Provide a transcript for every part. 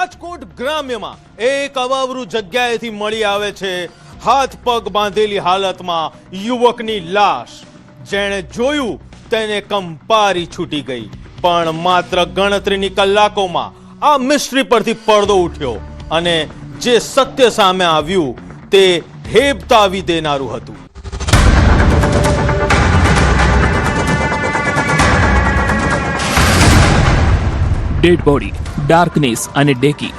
રાજકોટ ગ્રામ્યમાં એક અવાવરૂ જગ્યાએથી મળી આવે છે હાથ પગ બાંધેલી હાલતમાં યુવકની લાશ. જેણે જોયું તેને કંપારી છૂટી ગઈ. પણ માત્ર ગણતરીની કલાકોમાં આ મિસ્ટ્રી પરથી પડદો ઉઠ્યો અને જે સત્ય સામે આવ્યું તે હેબતાવી દેનારું હતું. ડેડ બોડી, ડાર્કનેસ અને ડેકી.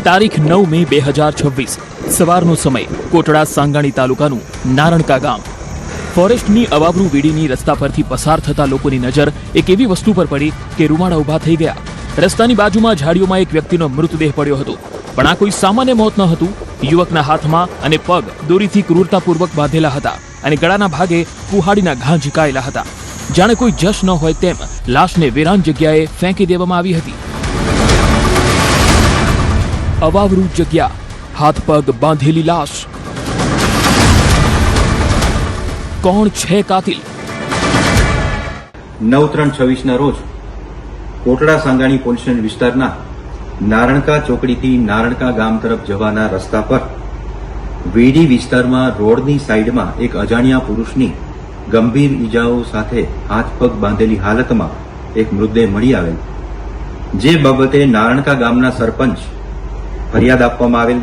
તારીખ 9 મે 2026, સવારનો સમય. કોટડા સાંગાણી તાલુકાનું નારણકા ગામ. ફોરેસ્ટની અવાવરૂ વીડીની રસ્તા પરથી પસાર થતા લોકોની નજર એક એવી વસ્તુ પર પડી કે રૂમાડા ઊભા થઈ ગયા. રસ્તાની બાજુમાં ઝાડીઓમાં એક વ્યક્તિનો મૃતદેહ પડ્યો હતો. પણ આ કોઈ સામાન્ય મોત ન હતું. યુવકના હાથમાં અને પગ દોરીથી ક્રૂરતાપૂર્વક બાંધેલા હતા અને ગળાના ભાગે કુહાડીના ઘા ઝીકાયેલા હતા. જાણે કોઈ જશ ન હોય તેમ લાશને વેરાન જગ્યાએ ફેંકી દેવામાં આવી હતી. અવાવરૂ જગ્યા, હાથ પગ બાંધેલી લાશ. કોણ છે કાતિલ? 9/3/26 રોજ કોટડા સાંગાણી પોલીસ સ્ટેશન વિસ્તારના નારણકા ચોકડીથી નારણકા ગામ તરફ જવાના રસ્તા પર વીડી વિસ્તારમાં રોડની સાઈડમાં એક અજાણ્યા પુરુષની ગંભીર ઈજાઓ સાથે હાથ પગ બાંધેલી હાલતમાં એક મૃતદેહ મળી આવેલ. જે બાબતે નારણકા ગામના સરપંચ ફરિયાદ આપવામાં આવેલ.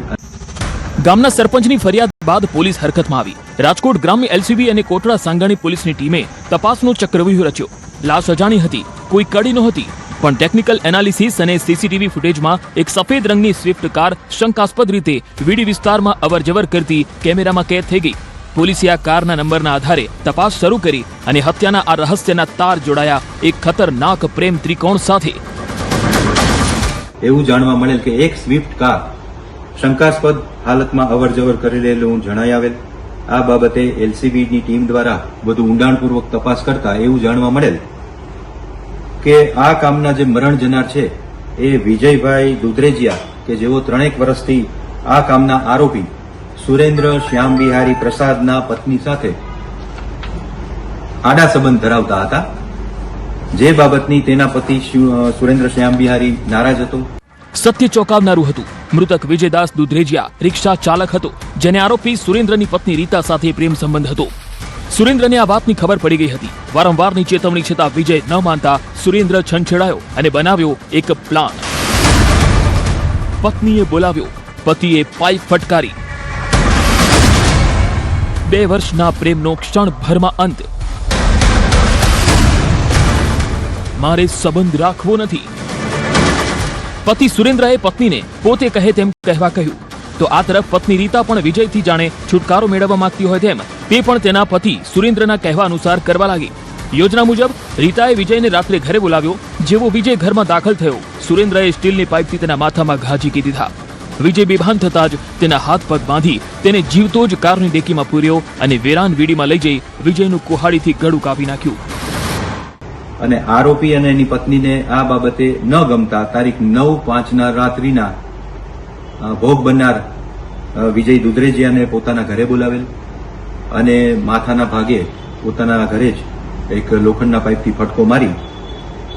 ગામના સરપંચની ફરિયાદ બાદ પોલીસ હરકતમાં આવી. રાજકોટ ગ્રામ્ય એલસીબી અને કોટડા સાંગાણી પોલીસની ટીમે તપાસનો ચક્રવ્યૂહ રચ્યો. લાશ અજાણી હતી, કોઈ કડી નહોતી. પણ ટેકનિકલ એનાલિસિસ અને સીસીટીવી ફૂટેજમાં એક સફેદ રંગની સ્વિફ્ટ કાર શંકાસ્પદ રીતે વીડી વિસ્તારમાં અવરજવર કરતી કેમેરામાં કેદ થઈ ગઈ. પોલીસે આ કારના નંબરના આધારે તપાસ શરૂ કરી અને હત્યાના આ રહસ્યના તાર જોડાયા એક ખતરનાક પ્રેમ ત્રિકોણ સાથે. એવું જાણવા મળેલ કે એક સ્વિફ્ટ કાર શંકાસ્પદ હાલતમાં અવરજવર કરી રહેલું જણાઈ આવેલ. આ બાબતે એલસીબીની ટીમ દ્વારા વધુ ઊંડાણપૂર્વક તપાસ કરતા એવું જાણવા મળેલ કે આ કામના જે મરણ જનાર છે એ વિજયભાઈ દુધરેજિયા કે જેઓ 3 વર્ષથી આ કામના આરોપી સુરેન્દ્ર શ્યામ બિહારી પ્રસાદના પત્ની સાથે આડા સંબંધ ધરાવતા હતા. જે બાબતની તેના પતિ સુરેન્દ્ર શ્યામ બિહારી નારાજ હતો. સત્ય ચોંકાવનારું હતું. મૃતક વિજયદાસ દુધરેજિયા રિક્ષા ચાલક હતો, જેને આરોપી સુરેન્દ્રની પત્ની રીતા સાથે પ્રેમ સંબંધ હતો. સુરેન્દ્રને આ વાતની ખબર પડી ગઈ હતી. વારંવારની ચેતવણી છતાં વિજય ન માનતા સુરેન્દ્ર છંછેડાયો અને બનાવ્યો એક પ્લાન. પત્નીએ બોલાવ્યો, પતિએ પાઇપ ફટકારી. 2 વર્ષના પ્રેમનો ક્ષણભરમાં અંત. મારે સંબંધ રાખવો નથી. પતિ સુરેન્દ્રએ પત્નીને પોતે કહે તેમ કહેવા કહ્યું. તો આ તરફ પત્ની રીતા પણ વિજયથી જાણે છુટકારો મેળવવા માંગતી હોય તેમ તે પણ તેના પતિ સુરેન્દ્રના કહેવા અનુસાર કરવા લાગી. યોજના મુજબ રીતાએ વિજયને રાત્રે ઘરે બોલાવ્યો. જેવો વિજય ઘરમાં દાખલ થયો, સુરેન્દ્રએ સ્ટીલની પાઇપથી તેના માથામાં ઘા ઝીકી દીધા. વિજય બેભાન થતા જ તેના હાથ પગ બાંધી તેને જીવતો જ કારની ડેકીમાં પૂર્યો અને વેરાન વીડીમાં લઈ જઈ વિજયનું કુહાડીથી ગળું કાપી નાખ્યું. અને આરોપી અને એની પત્નીને આ બાબતે ન ગમતા તારીખ 9/5 રાત્રિના ભોગ બનનાર વિજય દુધરેજિયાને પોતાના ઘરે બોલાવેલ અને માથાના ભાગે પોતાના ઘરે જ એક લોખંડના પાઇપથી ફટકો મારી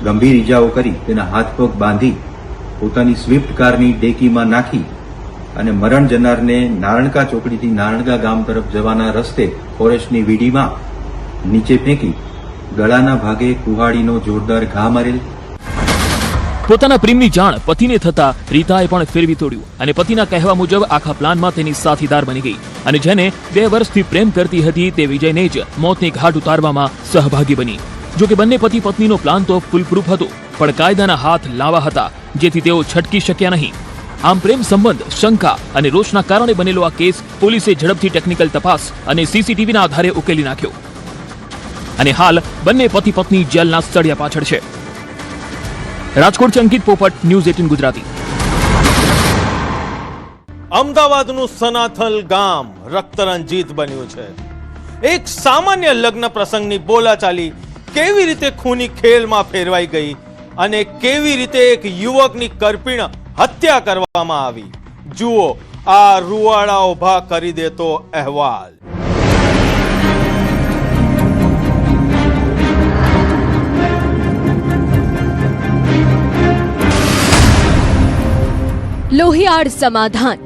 ગંભીર ઈજાઓ કરી તેના હાથ પગ બાંધી પોતાની સ્વિફ્ટ કારની ડેકીમાં નાખી અને મરણ જનારને નારણકા ચોકડીથી નારણકા ગામ તરફ જવાના રસ્તે ફોરેસ્ટની વીડીમાં નીચે ફેંકી ગળાના ભાગે કુહાડીનો જોરદાર ઘા મારેલ. પોતાના પ્રેમની જાણ પતિને થતા રીતાએ પણ ફેરવી તોડ્યું અને પતિના કહેવા મુજબ આખા પ્લાનમાં તેની સાથીદાર બની ગઈ અને જેને 2 વર્ષથી પ્રેમ કરતી હતી તે વિજયને જ મોતની ઘાટ ઉતારવામાં સહભાગી બની. જોકે બંને પતિ પત્નીનો પ્લાન તો ફૂલપ્રૂફ હતો, પણ કાયદાના હાથ લાંબા હતા, જેથી તેઓ છટકી શક્યા નહીં. આમ પ્રેમ સંબંધ, શંકા અને રોષના કારણે બનેલો આ કેસ પોલીસે ઝડપથી ટેકનિકલ તપાસ અને સીસીટીવીના આધારે ઉકેલી નાખ્યો અને હાલ બંને પતિ પત્ની જેલના સળિયા પાછળ છે. રાજકોટ અંકિત પોપટ, ન્યૂઝ 18 ગુજરાતી. અમદાવાદનું સનાથલ ગામ રક્તરંજિત બન્યું છે. એક સામાન્ય લગ્ન પ્રસંગની બોલાચાલી કેવી રીતે ખૂની ખેલમાં ફેરવાઈ ગઈ અને કેવી રીતે એક યુવકની કરપીણ હત્યા કરવામાં આવી. જુઓ આ રૂવાડા ઉભા કરી દેતો અહેવાલ. લોહિયાળ સમાધાન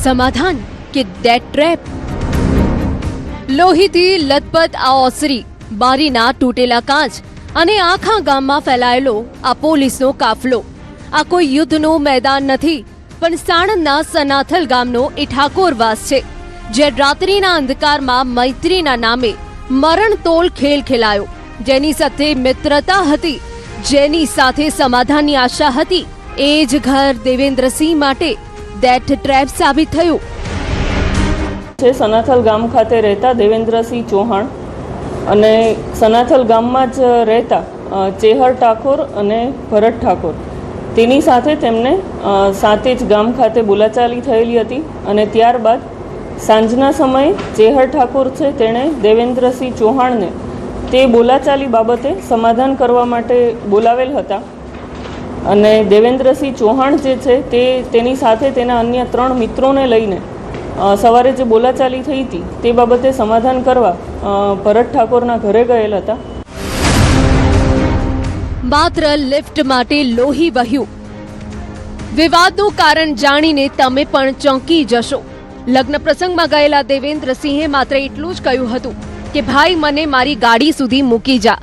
સમાધાન કે ડેથ ટ્રેપ? લોહીથી લથપથ આ ઓસરી, બારીના તૂટેલા કાચ અને આખા ગામમાં ફેલાયેલો આ પોલીસનો કાફલો. આ કોઈ યુદ્ધનું મેદાન નથી, પણ સાણંદના સનાથલ ગામનો એ ઠાકોરવાસ છે, જે રાત્રિના અંધકારમાં મૈત્રીના નામે મરણતોલ ખેલ ખેલાયો. જેની સાથે મિત્રતા હતી, જેની સાથે સમાધાનની આશા હતી, એ જ ઘર દેવેન્દ્રસિંહ માટે ડેથ ટ્રેપ સાબિત થયું. છે સનાથલ ગામ ખાતે રહેતા દેવેન્દ્રસિંહ ચૌહાણ અને સનાથલ ગામમાં જ રહેતા ચેહર ઠાકોર અને ભરત ઠાકોર, તેની સાથે તેમને સાતેજ ગામ ખાતે બોલાચાલી થયેલી હતી. અને ત્યારબાદ સાંજના સમયે ચેહર ઠાકોર છે તેણે દેવેન્દ્રસિંહ ચૌહાણને તે બોલાચાલી બાબતે સમાધાન કરવા માટે બોલાવેલ હતા. અને દેવેન્દ્રસિંહ ચૌહાણ જે છે તેની સાથે તેના અન્ય 3 મિત્રોને લઈને સવારે જે બોલાચાલી થઈ હતી તે બાબતે સમાધાન કરવા ભરત ઠાકોરના ઘરે ગયેલ હતા. માત્ર લિફ્ટ માટે લોહી વહ્યું. વિવાદનું કારણ જાણીને તમે પણ ચોંકી જશો. લગ્ન પ્રસંગમાં ગયેલા દેવેન્દ્રસિંહે માત્ર એટલું જ કહ્યું હતું કે ભાઈ, મને મારી ગાડી સુધી મૂકી જા.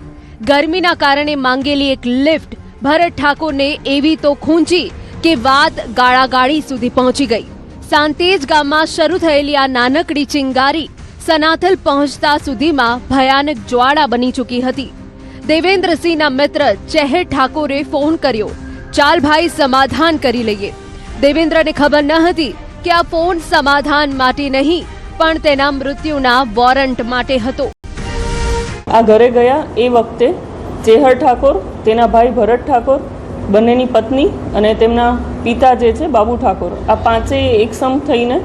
ગરમીના કારણે માંગેલી એક લિફ્ટ ભરત ઠાકોરને એવી તો ખૂંચી કે વાત ગાળાગાળી સુધી પહોંચી ગઈ. સાંતેજ ગામમાં શરૂ થયેલી આ નાનકડી ચિંગારી સનાથલ પહોંચતા સુધીમાં ભયાનક જ્વાળા બની ચૂકી હતી. દેવેન્દ્રસિંહના મિત્ર ચેહર ઠાકોરે ફોન કર્યો, ચાલ ભાઈ સમાધાન કરી લઈએ. દેવેન્દ્રને ખબર ન હતી કે આ ફોન સમાધાન માટે નહીં, પણ તેના મૃત્યુના વોરંટ માટે હતો. આ ઘરે ગયા એ વખતે ચેહર ઠાકોર, તેના ભાઈ ભરત ઠાકોર, બંનેની પત્ની અને તેમના પિતા જે છે બાબુ ઠાકોર, આ પાંચેય એકસમ થઈને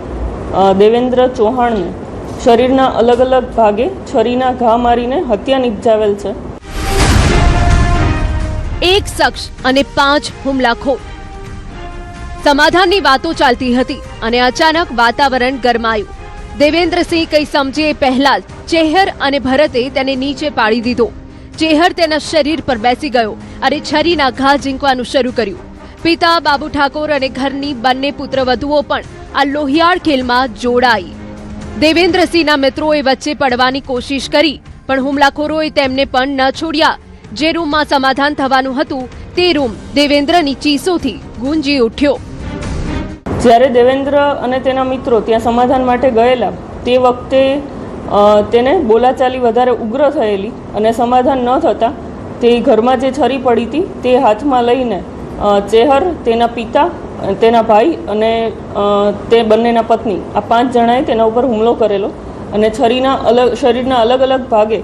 દેવેન્દ્ર ચૌહાણને શરીરના અલગ અલગ ભાગે છરીના ઘા મારીને હત્યા નિપજાવેલ છે. એક શખ્સ અને 5 હુમલાખોર. સમાધાનની વાતો ચાલતી હતી અને અચાનક વાતાવરણ ગરમાયું. દેવેન્દ્રસિંહ કંઈ સમજે એ પહેલા જ ચેહર અને ભરતે તેને નીચે પાડી દીધો. ચેહર તેના શરીર પર બેસી ગયો અને છરીના ઘા ઝીંકવાનું શરૂ કર્યું. પિતા બાબુ ઠાકોર અને ઘરની બંને પુત્રવધુઓ પણ આ લોહિયાળ ખેલમાં જોડાઈ. દેવેન્દ્રસિંહના મિત્રોએ વચ્ચે પડવાની કોશિશ કરી, પણ હુમલાખોરોએ તેમને પણ ન છોડ્યા. જે રૂમમાં સમાધાન થવાનું હતું તે રૂમ દેવેન્દ્રની ચીસોથી ગુંજી ઉઠ્યો. જ્યારે દેવેન્દ્ર અને તેના મિત્રો ત્યાં સમાધાન માટે ગયેલા તે વખતે તેને બોલાચાલી વધારે ઉગ્ર થયેલી અને સમાધાન ન થતાં તે ઘરમાં જે છરી પડી હતી તે હાથમાં લઈને ચેહર, તેના પિતા, તેના ભાઈ અને તે બંનેના પત્ની, આ 5 જણાએ તેના ઉપર હુમલો કરેલો અને શરીરના અલગ અલગ ભાગે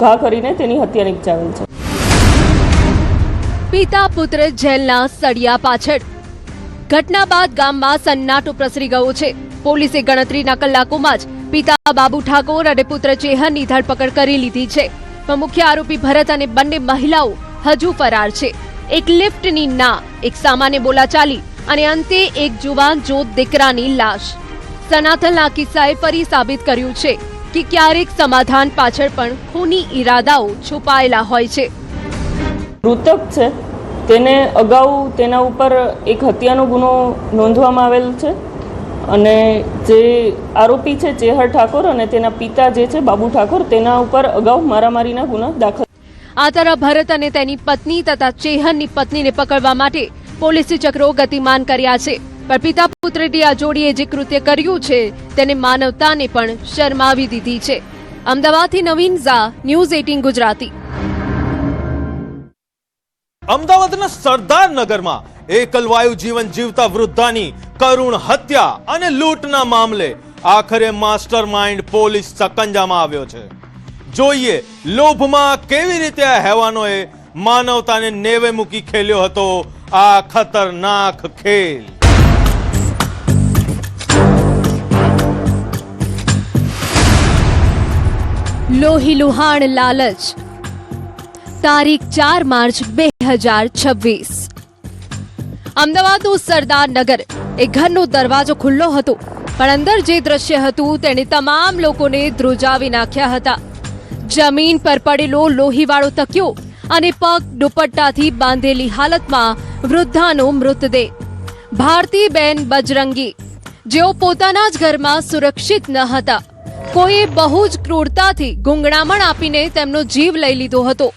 ઘા કરીને તેની હત્યા નિપજાવેલ છે. પિતા પુત્ર જેલના સળિયા પાછળ. ઘટના બાદ ગામમાં સન્નાટો પ્રસરી ગયો છે. પોલીસે ગણતરીના કલાકોમાં જ પિતા બાબુ ઠાકોર અને પુત્ર ચેહરની ધરપકડ કરી લીધી છે. પણ મુખ્ય આરોપી ભરત અને બંને મહિલાઓ હજુ ફરાર છે. એક લિફ્ટની ના, એક સામાન્ય બોલાચાલી અને અંતે એક જુવાન જોત દીકરાની લાશ. સનાથલના કિસ્સાએ ફરી સાબિત કર્યું છે કે ક્યારેક સમાધાન પાછળ પણ ખૂની ઈરાદાઓ છુપાયેલા હોય છે. મૃતક છે તેને અગાઉ તેના ઉપર એક હત્યાનો ગુનો નોંધવામાં આવેલ છે અને જે આરોપી છે ચેહર ઠાકોર અને તેના પિતા જે છે બાબુ ઠાકોર, તેના ઉપર અગાઉ મારામારીના ગુના દાખલ. આ તરફ ભરત અને તેની પત્ની તથા ચેહરની પત્નીને પકડવા માટે પોલીસે ચક્રો ગતિમાન કર્યા છે. પણ પિતા પુત્રની આ જોડીએ જે કૃત્ય કર્યું છે તેને માનવતાને પણ શરમાવી દીધી છે. અમદાવાદથી નવીન ઝા, ન્યૂઝ 18 ગુજરાતી. અમદાવાદના સરદારનગરમાં એકલવાયુ જીવન જીવતા વૃદ્ધાની કરુણ હત્યા અને લૂંટના મામલે આખરે માસ્ટર માઇન્ડ પોલીસ સકંજામાં આવ્યો છે. જોઈએ લોભમાં કેવી રીતે આ હેવાનોએ માનવતાને નેવે મૂકી ખેલ્યો હતો આ ખતરનાક ખેલ. લોહીલુહાણ લાલચ. તારીખ 4 માર્ચ 2026. અમદાવાદનું સરદારનગર. એ ઘરનો દરવાજો ખુલ્લો હતો, પણ અંદર જે દ્રશ્ય હતું તેણે તમામ લોકોને ધ્રુજાવી નાખ્યા હતા. જમીન પર પડેલો લોહીવાળો તકિયો અને પગ દુપટ્ટાથી બાંધેલી હાલતમાં વૃદ્ધાનો મૃતદેહ. ભારતીબેન બજરંગી, જેઓ પોતાના જ ઘરમાં સુરક્ષિત ન હતા, કોઈએ બહુ જ ક્રૂરતાથી ગુંગળામણ આપીને તેમનો જીવ લઈ લીધો હતો.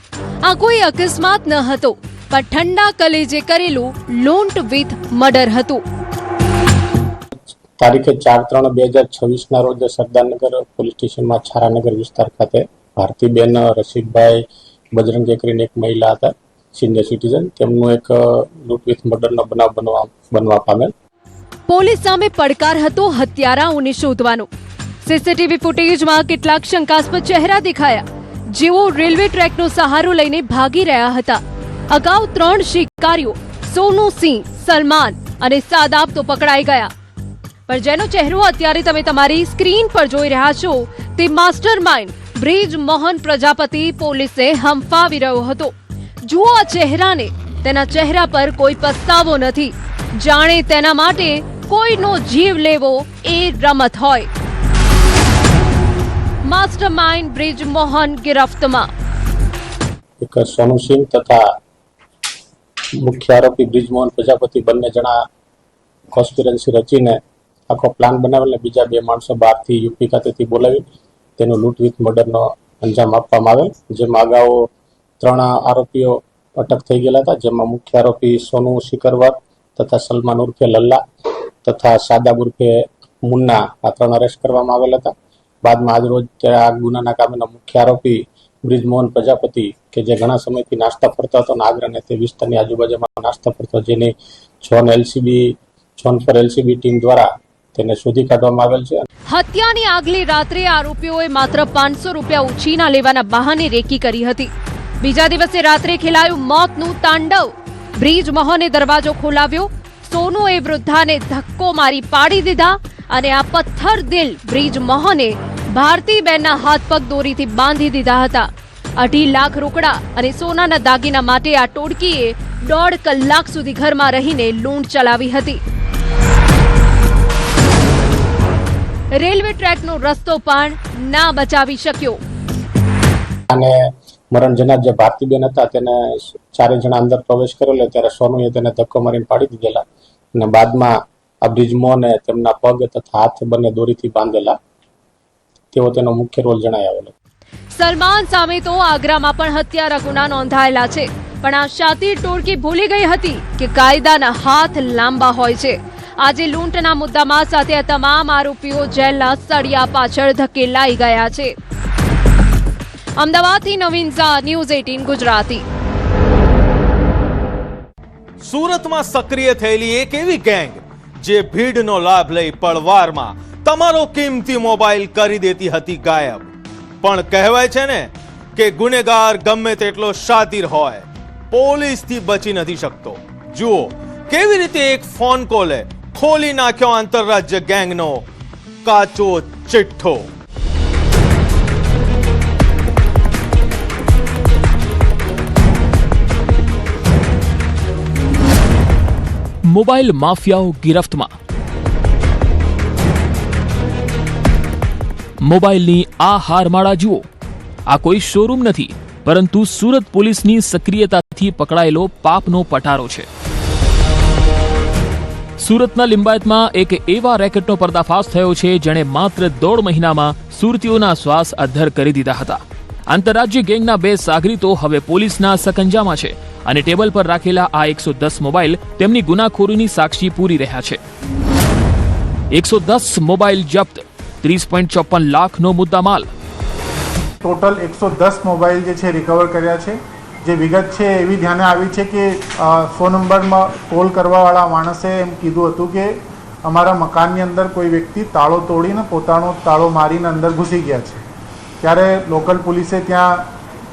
આ કોઈ અકસ્માત ન હતો, પણ ઠંડા કલેજે કરેલું લૂંટ વિથ મર્ડર હતું. તારીખે 4/3/2026 રોજ સરદારનગર પોલીસ સ્ટેશનમાં છારાનગર વિસ્તાર ખાતે ભારતીબેન રસિકભાઈ બજરંગી કરીને એક મહિલા હતા, સિનિયર સિટીઝન, તેમનું એક લૂંટ વિથ મર્ડરનો બનાવ બનવા પામેલ. પોલીસ સામે પડકાર હતો હત્યારાઓને શોધવાનો. સીસીટીવી ફૂટેજમાં કેટલાક શંકાસ્પદ ચહેરા દેખાયા, જેઓ રેલવે ટ્રેકનો સહારો લઈને ભાગી રહ્યા હતા. અગાઉ 3 શિકારીઓ સોનુ સિંહ, સલમાન અને સાદાબ તો પકડાઈ ગયા, પણ જેનો ચહેરો અત્યારે તમે તમારી સ્ક્રીન પર જોઈ રહ્યા છો તે માસ્ટર માઇન્ડ બ્રિજ મોહન પ્રજાપતિ પોલીસે હંફાવી રહ્યો હતો. જુઓ આ ચહેરાને, તેના ચહેરા પર કોઈ પસ્તાવો નથી, જાણે તેના માટે કોઈનો જીવ લેવો એ રમત હોય. માસ્ટર માઇન્ડ બ્રિજ મોહન ગિરફ્તમાં. એક સોનુ સિંહ તથા મુખ્ય આરોપી બ્રિજ મોહન પ્રજાપતિ બંને જણા કોન્સ્પિરન્સી રચીને આખો પ્લાન બનાવેલ, બીજા 2 માણસો બહારથી યુપી ખાતેથી બોલાવી તેનો લૂંટ વિથ મર્ડરનો અંજામ આપવામાં આવેલ. જેમાં અગાઉ 3 આરોપીઓ અટક થઈ ગયેલા હતા, જેમાં મુખ્ય આરોપી સોનુ સિકરવાર તથા સલમાન ઉર્ફે લલ્લા તથા સાદાબ ઉર્ફે મુન્ના, આ 3 અરેસ્ટ કરવામાં આવેલ હતા. બાદમાં આજરોજ આ ગુનાના કામનો મુખ્ય આરોપી બ્રિજ મોહન પ્રજાપતિ, કે જે ઘણા સમયથી નાસ્તા ફરતો હતો અને આગ્રા અને તે વિસ્તારની આજુબાજુમાં નાસ્તા ફરતો, જેની ઝોન ફોર એલસીબી ટીમ દ્વારા તેને શોધી કાઢવામાં આવેલ છે. હત્યાની આગલી રાત્રે આરોપીઓએ માત્ર 500 રૂપિયા ઉછીના લેવાના બહાને રેકી કરી હતી. બીજા દિવસે રાત્રે ખેલાયું મોતનું તાંડવ. બ્રિજ મોહને દરવાજો ખોલાવ્યો, સોનુએ વૃદ્ધાને ધક્કો મારી પાડી દીધા અને આ પથ્થર દિલ બ્રિજ મોહને ભારતીબેનના હાથ પગ દોરીથી બાંધી દીધા હતા. 2.5 લાખ રોકડા અને સોનાના દાગીના માટે આ ટોળકીએ 1.5 કલાક સુધી ઘરમાં રહીને લૂંટ ચલાવી હતી. રેલવે ટ્રેકનો રસ્તો પણ ના બચાવી શક્યો. અને મરણ જનાર જે ભારતીબેન હતા તેને 4 જણા અંદર પ્રવેશ કરેલો, ત્યારે સોનુએ તેને ધક્કો મારીને પાડી દીધેલા અને બાદમાં આ બ્રિજ મોહને તેમના પગ તથા હાથ બંને દોરીથી બાંધેલા. તેઓ તેનો મુખ્ય રોલ જણાઈ આવેલો. સલમાન સામે તો આગ્રામાં પણ હત્યારા ગુના નોંધાયેલા છે, પણ આ શાતીર ટોળકી ભૂલી ગઈ હતી કે કાયદાના હાથ લાંબા હોય છે. આજે લૂંટના મુદ્દામાં સાથે આ તમામ આરોપીઓ જેલના સળિયા પાછળ ધકેલાઈ ગયા છે. અમદાવાદથી નવીન ઝા, ન્યૂઝ 18 ગુજરાતી. સુરતમાં સક્રિય થયેલી એક એવી ગેંગ જે ભીડનો લાભ લઈ પળવારમાં તમારો કિંમતી મોબાઈલ કરી દેતી હતી ગાયબ. પણ કહેવાય છે ને કે ગુનેગાર ગમે તેટલો શાતીર હોય, પોલીસથી બચી નથી શકતો. જુઓ કેવી રીતે એક ફોન કોલે ખોલી નાખ્યો આંતરરાજ્ય ગેંગનો કાચો ચિઠ્ઠો. મોબાઈલ માફિયાઓ ગિરફ્તમાં. મોબાઈલની આ હારમાળા જુઓ. આ કોઈ શોરૂમ નથી, પરંતુ સુરત પોલીસની સક્રિયતાથી પકડાયેલો પાપનો પટારો છે. સુરતના લિંબાયતમાં એક એવા રેકેટનો પર્દાફાશ થયો છે જેણે માત્ર 1.5 મહિનામાં સુરતીઓના શ્વાસ અદ્ધર કરી દીધા હતા. આંતરરાજ્ય ગેંગના 2 સાગરીતો હવે પોલીસના સકંજામાં છે અને ટેબલ પર રાખેલા આ 110 મોબાઈલ તેમની ગુનાખોરીની સાક્ષી પૂરી રહ્યા છે. 110 મોબાઈલ જપ્ત, 30.54 લાખનો મુદ્દામાલ. ટોટલ 110 મોબાઈલ જે છે રિકવર કર્યા છે. જે વિગત છે એવી ધ્યાને આવી છે કે 100 નંબરમાં કોલ કરવાવાળા માણસે એમ કીધું હતું કે અમારા મકાનની અંદર કોઈ વ્યક્તિ તાળો તોડીને પોતાનો તાળો મારીને અંદર ઘૂસી ગયા છે. ત્યારે લોકલ પોલીસે ત્યાં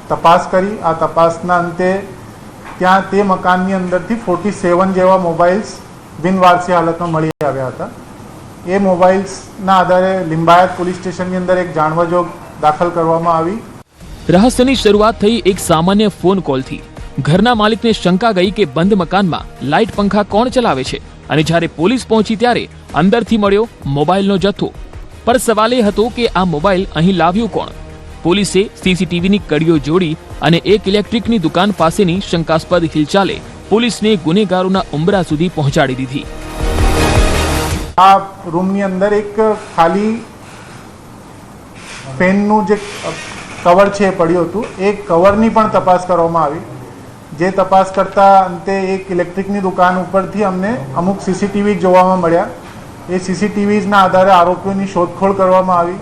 તપાસ કરી. આ તપાસના અંતે ત્યાં તે મકાનની અંદરથી 47 જેવા મોબાઈલ્સ બિનવારસી હાલતમાં મળી આવ્યા હતા. એ મોબાઈલ્સના આધારે લિંબાયત પોલીસ સ્ટેશનની અંદર એક જાણવાજોગ દાખલ કરવામાં આવી. રહસ્યની શરૂઆત થઈ એક સામાન્ય ફોન કોલથી. ઘરના માલિકને શંકા ગઈ કે બંધ મકાનમાં લાઇટ પંખા કોણ ચલાવે છે, અને જ્યારે પોલીસ પહોંચી ત્યારે અંદરથી મળ્યો મોબાઈલનો જથ્થો. પર સવાલ એ હતો કે આ મોબાઈલ અહીં લાવ્યું કોણ? પોલીસે સીસીટીવીની કડીઓ જોડી અને એક ઇલેક્ટ્રિકની દુકાન પાસેની શંકાસ્પદ હિલચાલે પોલીસને ગુનેગારોના ઉંબરા સુધી પહોંચાડી દીધી. આ રૂમની અંદર એક ખાલી પેનનું જે કવર છે એ પડ્યું હતું. એ કવરની પણ તપાસ કરવામાં આવી. જે તપાસ કરતા અંતે એક ઇલેક્ટ્રિકની દુકાન ઉપરથી અમને અમુક સીસીટીવી જોવામાં મળ્યા. એ સીસીટીવીના આધારે આરોપીઓની શોધખોળ કરવામાં આવી.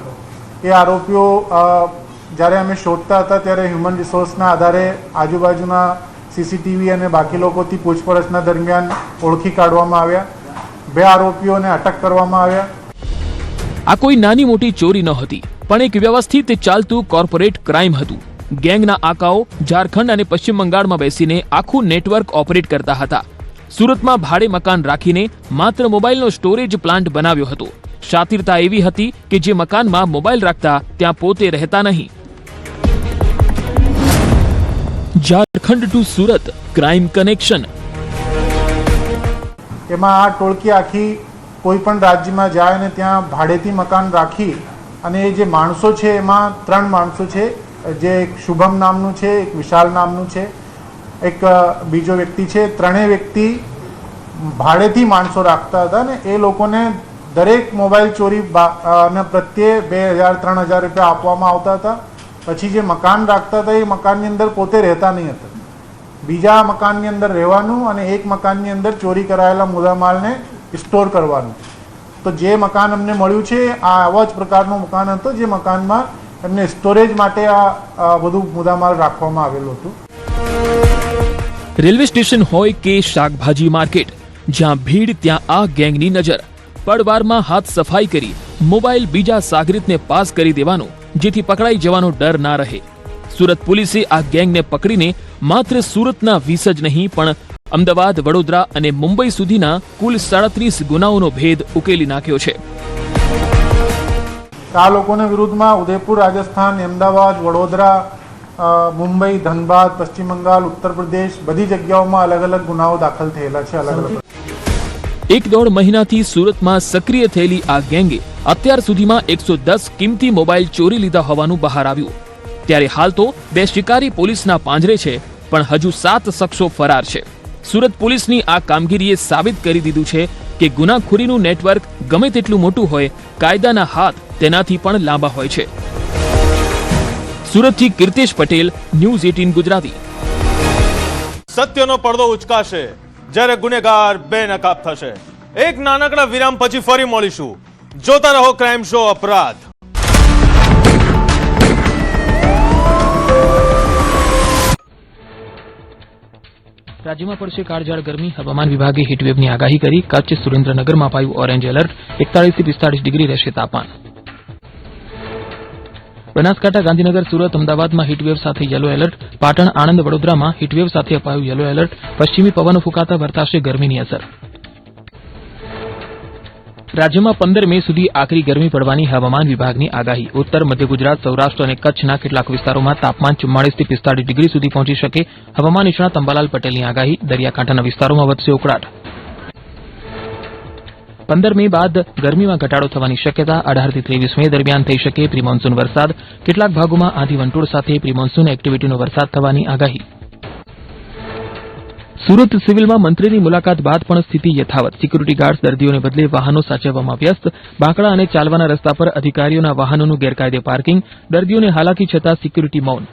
એ આરોપીઓ જ્યારે અમે શોધતા હતા ત્યારે હ્યુમન રિસોર્સના આધારે આજુબાજુના સીસીટીવી અને બાકી લોકોથી પૂછપરછના દરમિયાન ઓળખી કાઢવામાં આવ્યા. 2 આરોપીઓને અટક કરવામાં આવ્યા. આ કોઈ નાની મોટી ચોરી ન હતી, પણ એક વ્યવસ્થિત ચાલતું કોર્પોરેટ ક્રાઇમ હતું. ગેંગના આકાઓ ઝારખંડ અને પશ્ચિમ બંગાળમાં બેસીને આખું નેટવર્ક ઓપરેટ કરતા હતા. સુરતમાં ભાડે મકાન રાખીને માત્ર મોબાઈલનો સ્ટોરેજ પ્લાન્ટ બનાવ્યો હતો. શાતિરતા એવી હતી કે જે મકાનમાં મોબાઈલ રાખતા ત્યાં પોતે રહેતા નહીં. Jharkhand to Surat crime connection. એમાં આ ટોળકી આખી કોઈ પણ રાજ્યમાં જાય અને ત્યાં ભાડેથી મકાન રાખી અને એ જે માણસો છે એમાં 3 માણસો છે. જે એક શુભમ નામનું છે, એક વિશાલ નામનું છે, એક બીજો વ્યક્તિ છે. 3 વ્યક્તિ ભાડેથી માણસો રાખતા હતા અને એ લોકોને દરેક મોબાઈલ ચોરી અને પ્રત્યે 2,000-3,000 રૂપિયા આપવામાં આવતા હતા. પછી જે મકાન રાખતા હતા એ મકાનની અંદર પોતે રહેતા નહીં હતા. બીજા મકાનની અંદર રહેવાનું અને એક મકાનની અંદર ચોરી કરાયેલા મુદ્દામાલને સ્ટોર કરવાનું. તો જે મકાન અમને મળ્યું છે આ આવા જ પ્રકારનું મકાન હતું, જે મકાનમાં એમને સ્ટોરેજ માટે આ બધું મુદ્દામાલ રાખવામાં આવેલું હતું. રેલવે સ્ટેશન હોય કે શાકભાજી માર્કેટ, જ્યાં ભીડ ત્યાં આ ગેંગની નજર. પડવારમાં હાથ સફાઈ કરી મોબાઈલ બીજા સાગરીતને પાસ કરી દેવાનો, જેથી પકડાઈ જવાનો ડર ના રહે. સુરત પોલીસે આ ગેંગને પકડીને માત્ર સુરતના 20 જ નહીં પણ અમદાવાદ, વડોદરા અને મુંબઈ સુધીના કુલ 37 ગુનાઓનો ભેદ ઉકેલી નાખ્યો છે. આ લોકોના વિરુદ્ધમાં ઉદયપુર, રાજસ્થાન, અમદાવાદ, વડોદરા, મુંબઈ, ધનબાદ, પશ્ચિમ બંગાળ, ઉત્તર પ્રદેશ બધી જગ્યાઓમાં અલગ અલગ ગુનાઓ દાખલ થયેલા છે. અલગ અલગ 1.5 મહિનાથી સુરતમાં સક્રિય થયેલી આ ગેંગે અત્યાર સુધીમાં 110 કિંમતી મોબાઈલ ચોરી લીધા હોવાનું બહાર આવ્યું. ત્યારે હાલ તો 2 શિકારી પોલીસના પાંજરે છે, પણ હજુ 7 શખ્સો ફરાર છે. સુરત પોલીસની આ કામગીરીએ સાબિત કરી દીધું છે કે ગુનાખોરીનું નેટવર્ક ગમે તેટલું મોટું હોય, કાયદાના હાથ તેનાથી પણ લાંબા હોય છે. સુરતથી કીર્તેશ પટેલ, ન્યૂઝ 18 ગુજરાતી. સત્યનો પડદો ઉચકાશે જ્યારે ગુનેગાર બેનકાબ થશે. એક નાનકડા વિરામ પછી ફરી મળીશું. જોતા રહો ક્રાઇમ શો અપરાધ. રાજ્યમાં પડશે કાળઝાળ ગરમી. હવામાન વિભાગે હીટવેવની આગાહી કરી. કચ્છ, સુરેન્દ્રનગરમાં અપાયું ઓરેન્જ એલર્ટ. 41 થી 45 ડિગ્રી રહેશે તાપમાન. બનાસકાંઠા, ગાંધીનગર, સુરત, અમદાવાદમાં હીટવેવ સાથે યલો એલર્ટ. પાટણ, આણંદ, વડોદરામાં હીટવેવ સાથે અપાયું યલો એલર્ટ. પશ્ચિમી પવનો ફૂંકાતા વર્તાશે ગરમીની અસર. રાજ્યમાં 15 મે સુધી આકરી ગરમી પડવાની હવામાન વિભાગની આગાહી. ઉત્તર મધ્ય ગુજરાત, સૌરાષ્ટ્ર અને કચ્છના કેટલાક વિસ્તારોમાં તાપમાન 44 થી 45 ડિગ્રી સુધી પહોંચી શકે. હવામાન નિષ્ણાત અંબાલાલ પટેલની આગાહી. દરિયાકાંઠાના વિસ્તારોમાં વધશે ઉકળાટ. 15 મે બાદ ગરમીમાં ઘટાડો થવાની શક્યતા. 18 થી 23 મે દરમિયાન થઈ શકે પ્રી મોન્સૂન વરસાદ. કેટલાક ભાગોમાં આંધી વંટોળ સાથે પ્રી મોન્સૂન એક્ટિવિટીનો વરસાદ થવાની આગાહી. સુરત સિવિલમાં મંત્રીની મુલાકાત બાદ પણ સ્થિતિ યથાવત. સિક્યુરિટી ગાર્ડ્સ દર્દીઓને બદલે વાહનો સાચવવામાં વ્યસ્ત. બાંકડા અને ચાલવાના રસ્તા પર અધિકારીઓના વાહનોનું ગેરકાયદે પાર્કિંગ. દર્દીઓને હાલાકી છતાં સિક્યુરિટી મૌન.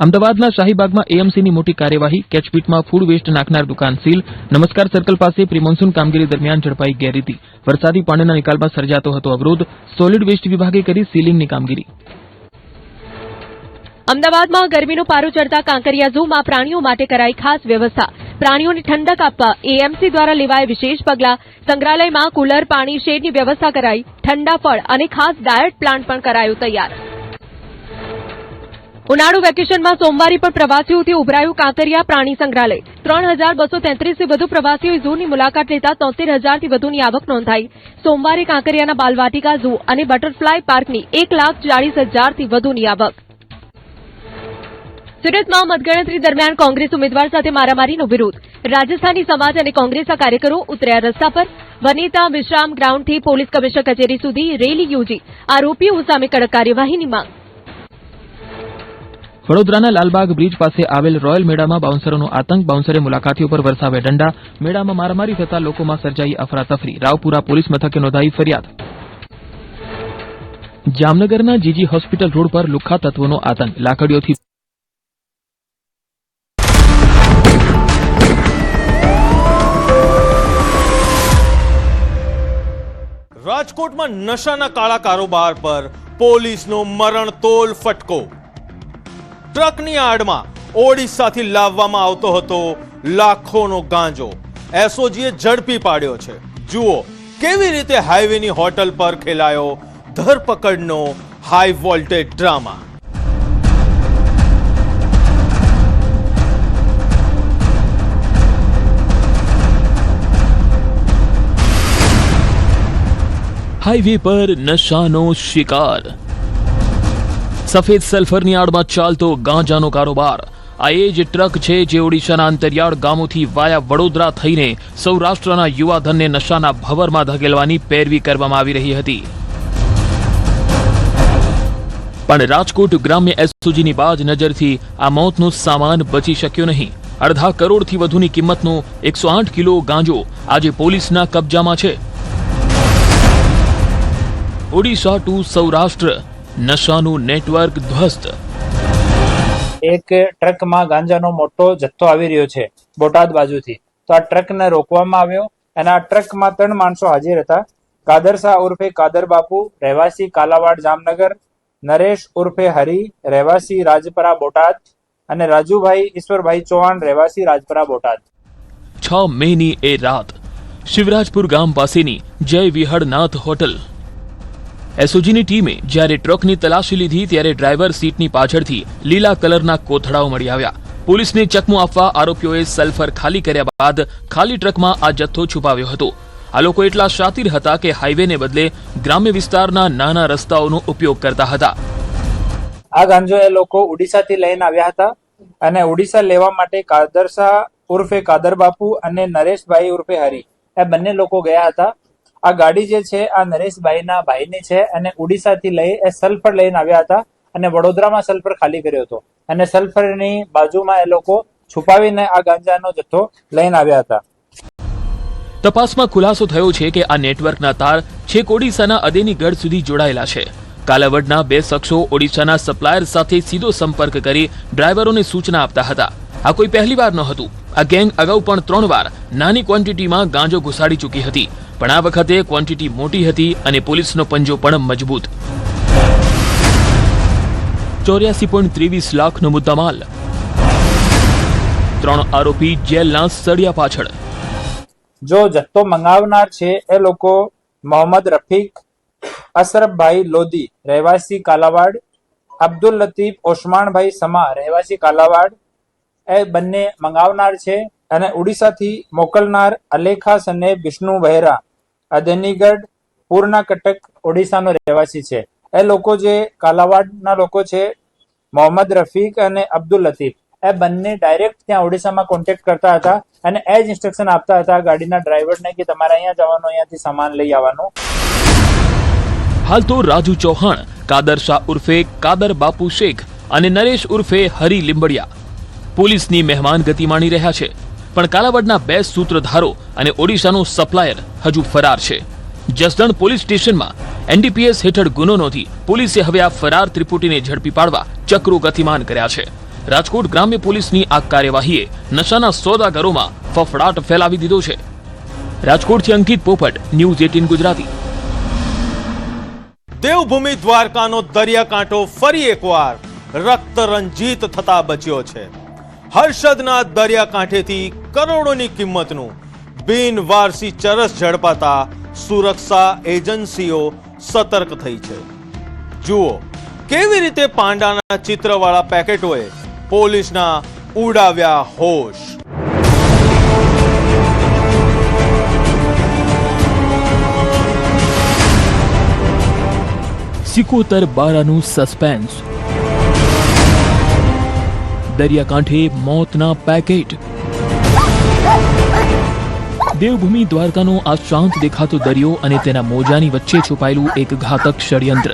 અમદાવાદના શાહીબાગમાં એએમસીની મોટી કાર્યવાહી. કેચપીટમાં ફૂડ વેસ્ટ નાખનાર દુકાન સીલ. નમસ્કાર સર્કલ પાસે પ્રી મોન્સૂન કામગીરી દરમિયાન ઝડપાઈ ગેરરીતિ. વરસાદી પાણીના નિકાલમાં સર્જાતો હતો અવરોધ. સોલિડ વેસ્ટ વિભાગે કરી સીલિંગની કામગીરી. અમદાવાદમાં ગરમીનો પારો ચડતા કાંકરિયા ઝૂમાં પ્રાણીઓ માટે કરાઈ ખાસ વ્યવસ્થા. પ્રાણીઓને ઠંડક આપવા એએમસી દ્વારા લેવાય વિશેષ પગલાં. સંગ્રહાલયમાં કુલર, પાણી, શેડની વ્યવસ્થા કરાઈ. ઠંડા ફળ અને ખાસ ડાયટ પ્લાન્ટ પણ કરાયો તૈયાર. ઉનાળુ વેકેશનમાં સોમવારે પણ પ્રવાસીઓથી ઉભરાયું કાંકરિયા પ્રાણી સંગ્રહાલય. 3,233 થી વધુ પ્રવાસીઓએ ઝૂની મુલાકાત લેતા 73,000 થી વધુની આવક નોંધાઈ. સોમવારે કાંકરિયાના બાલવાટિકા ઝૂ અને બટરફ્લાય પાર્કની 1,40,000 થી વધુની આવક. સુરતમાં મતગણતરી દરમિયાન કોંગ્રેસ ઉમેદવાર સાથે મારામારીનો વિરોધ. રાજસ્થાની સમાજ અને કોંગ્રેસના કાર્યકરો ઉતર્યા રસ્તા પર. વનિતા વિશ્રામ ગ્રાઉન્ડથી પોલીસ કમિશનર કચેરી સુધી રેલી યોજી આરોપીઓ સામે કડક કાર્યવાહીની માંગ. વડોદરાના લાલબાગ બ્રિજ પાસે આવેલ રોયલ મેળામાં બાઉન્સરોનો આતંક. બાઉન્સરે મુલાકાતીઓ પર વરસાવ્યા દંડા. મેળામાં મારામારી થતા લોકોમાં સર્જાઈ અફરાતફરી. રાવપુરા પોલીસ મથકે નોંધાઈ ફરિયાદ. જામનગરના જીજી હોસ્પિટલ રોડ પર લુખ્ખા તત્વોનો આતંક. લાકડીઓથી રાજકોટમાં નશાના કાળા કારોબાર પર પોલીસનો મરણતોલ ફટકો. ટ્રકની આડમાં ઓડિશાથી લાવવામાં આવતો હતો લાખોનો ગાંજો. એસઓજીએ ઝડપી પાડ્યો છે. જુઓ કેવી રીતે હાઈવેની હોટલ પર ખેલાયો ધરપકડનો હાઈ વોલ્ટેજ ડ્રામા. હાઈવે પર નશાનો શિકાર. સફેદ સલ્ફરની આડમાં ચાલતો ગાંજાનો કારોબાર. આ એ જ ટ્રક છે જે ઓડિશાના અંતરિયાળ ગામોથી વાયા વડોદરા થઈને સૌરાષ્ટ્રના યુવાધનને નશાના ભવરમાં ધકેલવાની પેરવી કરવામાં આવી રહી હતી. પણ રાજકોટ ગ્રામ્ય એસઓજીની બાજ નજરથી આ મોતનો સામાન બચી શક્યો નહીં. 1.5 કરોડથી વધુની કિંમતનો 108 કિલો ગાંજો આજે પોલીસના કબજામાં છે. ઓડિશા ટુ સૌરાષ્ટ્ર નશાનું નેટવર્ક ધ્વસ્ત. એક ટ્રકમાં ગાંજાનો મોટો જથ્થો આવી રહ્યો છે બોટાદ બાજુથી. તો આ ટ્રકને રોકવામાં આવ્યો અને આ ટ્રકમાં 3 માણસો હાજર હતા. કાદર શાહ ઉર્ફે કાદર બાપુ, રહેવાસી કાલાવાડ જામનગર, નરેશ ઉર્ફે હરી, રહેવાસી રાજપરા બોટાદ, અને રાજુભાઈ ઈશ્વરભાઈ ચૌહાણ, રહેવાસી રાજપરા બોટાદ. 6 મેની એ રાત શિવરાજપુર ગામ પાસેની જય વિહળનાથ હોટલ. એસઓજીની ટીમે જ્યારે ટ્રકની તલાશી લીધી ત્યારે ડ્રાઈવર સીટની પાછળથી લીલા કલરના કોથળાઓ મળી આવ્યા. પોલીસને ચકમો આપવા આરોપીઓએ સલ્ફર ખાલી કર્યા બાદ ખાલી ટ્રકમાં આ જથ્થો છુપાવ્યો હતો. આ લોકો એટલા શાતિર હતા કે હાઈવેને બદલે ગ્રામ્ય વિસ્તારના નાના રસ્તાઓનો ઉપયોગ કરતા હતા. આ ગાંજો એ લોકો ઓડિશાથી લઈને આવ્યા હતા અને ઓડિશા લેવા માટે કાદર શાહ ઉર્ફે કાદર બાપુ અને નરેશભાઈ ઉર્ફે હરી એ બંને લોકો ગયા હતા. આ ગાડી જે છે આ નરેશભાઈના ભાઈની છે અને ઓડિશાથી લઈ એ સલ્ફર લઈને આવ્યા હતા અને વડોદરામાં સલ્ફર ખાલી કર્યો હતો અને સલ્ફરની બાજુમાં એ લોકો છુપાવીને આ ગાંજાનો જથ્થો લઈને આવ્યા હતા. તપાસમાં ખુલાસો થયો છે કે આ નેટવર્કના તાર છેક ઓડિશાના અદેનીગઢ સુધી જોડાયેલા છે. કાલાવડના 2 શખ્સો ઓડિશાના સપ્લાયર સાથે સીધો સંપર્ક કરી ડ્રાઈવરોને સૂચના આપતા હતા. આ કોઈ પહેલીવાર નહોતું. આ ગેંગ અગાઉ પણ 3 વાર નાની ક્વોન્ટિટીમાં ગાંજો ઘુસાડી ચૂકી હતી, પણ આ વખતે ક્વોન્ટિટી મોટી હતી અને પોલીસનો પંજો પણ મજબૂત. 84.23 લાખનો મુદ્દામાલ. 3 આરોપી જેલના સળિયા પાછળ. જો જથ્થો મંગાવનાર છે એ લોકો મોહમ્મદ રફીક, અશરફભાઈ લોધી, રહેવાસી કાલાવાડ, અબ્દુલ લતીફ ઓસ્માનભાઈ સમા, રહેવાસી કાલાવાડ, એ બંને મંગાવનાર છે. અને ઓડિશાથી મોકલનાર અલેખાસ અને વિષ્ણુ વહેરા, અદેનીગઢ, પૂર્ણા કટક, ઓડિશાનો રહેવાસી છે. એ લોકો જે કાલાવાડના લોકો છે મોહમ્મદ રફીક અને અબ્દુલ લતીફ, એ બંને ડાયરેક્ટ ત્યાં ઓડિશામાં કોન્ટેક્ટ કરતા હતા અને એ જ ઇન્સ્ટ્રક્શન આપતા હતા ગાડીના ડ્રાઈવરને કે તમારે અહીંયા જવાનું, અહીંયાથી સામાન લઈ આવવાનું. હાલ તો રાજુ ચૌહાણ, કાદર શાહ ઉર્ફે કાદર બાપુ શેખ અને નરેશ ઉર્ફે હરી લીંબડિયા પોલીસની મહેમાન ગતિ માણી રહ્યા છે. પણ કાલાવડના 2 સૂત્રધારો અને ઓડિશાનો સપ્લાયર હજુ ફરાર છે. જસદણ પોલીસ સ્ટેશનમાં એનડીપીએસ હેઠળ ગુનો નોંધી પોલીસે હવે આ ફરાર ત્રિપુટીને ઝડપી પાડવા ચક્રો ગતિમાન કર્યા છે. રાજકોટ ગ્રામ્ય પોલીસની આ કાર્યવાહીએ નશાના સોદાગરોમાં ફફડાટ ફેલાવી દીધો છે. રાજકોટથી અંકિત પોપટ, ન્યૂઝ 18 ગુજરાતી. દેવભૂમિ દ્વારકાનો દરિયાકાંઠો ફરી એકવાર રક્ત રંજીત થતા બચ્યો છે. હર્ષદના દરિયાકાંઠેથી કરોડોની કિંમતનું બિનવારસી ચરસ ઝડપાતા સુરક્ષા એજન્સીઓ સતર્ક થઈ છે. જુઓ કેવી રીતે પાંડાના ચિત્રવાળા પેકેટોએ પોલીસના ઉડાવ્યા હોશ. સિકોતર બારાનું સસ્પેન્સ. દરિયાકાંઠે મોતના પેકેટ. દેવભૂમિ દ્વારકાનો આ શાંત દેખાતો દરિયો અને તેના મોજાની વચ્ચે છુપાયેલું એક ઘાતક ષડયંત્ર.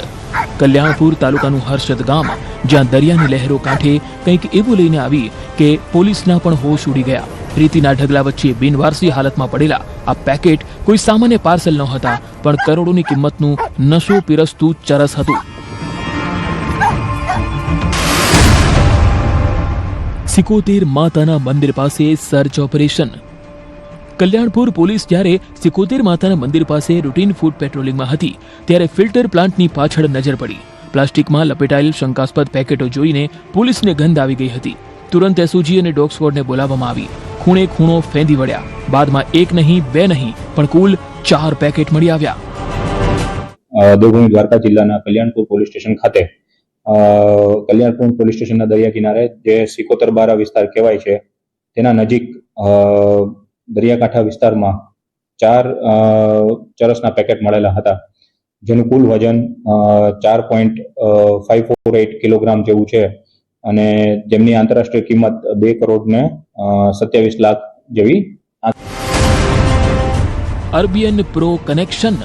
કલ્યાણપુર તાલુકાનું હર્ષદ ગામ, જ્યાં દરિયાની લહેરો કાંઠે કંઈક એવું લઈને આવી કે પોલીસના પણ હોશ ઉડી ગયા. રેતીના ઢગલા વચ્ચે બિનવારસી હાલતમાં પડેલા આ પેકેટ કોઈ સામાન્ય પાર્સલ ન હતા, પણ કરોડોની કિંમતનું નશો પીરસતું ચરસ હતું. સિકોતેર માતાના મંદિર પાસે સર્ચ ઓપરેશન. કલ્યાણપુર પોલીસ જ્યારે સિકોતેર માતાના મંદિર પાસે રૂટીન ફૂડ પેટ્રોલિંગમાં હતી, ત્યારે ફિલ્ટર પ્લાન્ટની પાછળ નજર પડી. પ્લાસ્ટિકમાં લપેટાયેલ શંકાસ્પદ પેકેટો જોઈને પોલીસને ગંધ આવી ગઈ હતી. તુરંત એસઓજી અને ડોગ સ્ક્વોડને બોલાવવામાં આવી. ખૂણે ખૂણો ફેંદી વળ્યા. બાદમાં એક નહીં, બે નહીં, પણ કુલ 4 પેકેટ મળી આવ્યા. દેવભૂમિ દ્વારકા જિલ્લાના કલ્યાણપુર પોલીસ સ્ટેશન ખાતે કલ્યાણપુર પોલીસ સ્ટેશનના દરિયા કિનારે જે સિકોતર બારા વિસ્તાર કહેવાય છે, તેના નજીક દરિયાકાંઠા વિસ્તારમાં 4 ચરસના પેકેટ મળેલા હતા, જેનું કુલ વજન 4.548 કિલોગ્રામ જેવું છે અને જેમની આંતરરાષ્ટ્રીય કિંમત 2 કરોડ ને 27 લાખ જેવી. અરબિયન પ્રો કનેક્શન.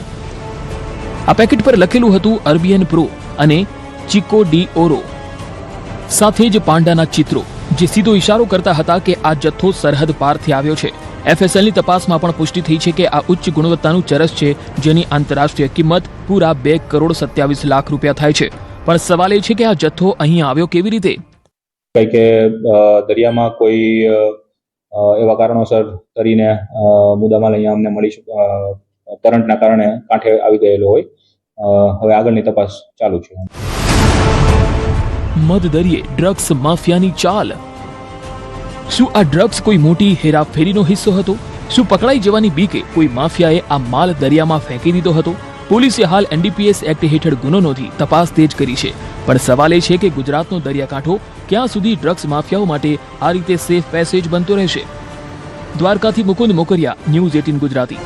આ પેકેટ પર લખેલું હતું અરબિયન પ્રો અને ચિકો ડી ઓરો, સાથે જ પાંડાના ચિત્રો, જે સીધો ઇશારો કરતા હતા કે આ જથ્થો સરહદ પારથી આવ્યો છે. FSLની તપાસમાં પણ પુષ્ટિ થઈ છે કે આ ઉચ્ચ ગુણવત્તાનું ચરસ છે, જેની આંતરરાષ્ટ્રીય કિંમત પૂરા 2 કરોડ 27 લાખ રૂપિયા થાય છે. પણ સવાલ એ છે કે આ જથ્થો અહીં આવ્યો કેવી રીતે? કે દરિયામાં કોઈ એવા કારણોસર તરીને મુદ્દામાલ અહીંયા અમને મળી કરંટના કારણે કાંઠે આવી ગયેલો હોય. હવે આગળની તપાસ ચાલુ છે. મધદરિયે ડ્રગ્સ માફિયાની ચાલ. શું આ ડ્રગ્સ કોઈ મોટી હેરાફેરીનો હિસ્સો હતો? શું પકડાઈ જવાની બીકે કોઈ માફિયાએ આ માલ દરિયામાં ફેંકી દીધો હતો? પોલીસે હાલ NDPS એક્ટ હેઠળ ગુનો નોંધી તપાસ તેજ કરી છે. પણ સવાલ એ છે કે ગુજરાતનો દરિયાકાંઠો ક્યાં સુધી ડ્રગ્સ માફિયાઓ માટે આ રીતે સેફ પેસેજ બનતો રહેશે? દ્વારકાથી મુકુંદ મોકરિયા, ન્યૂઝ 18 ગુજરાતી.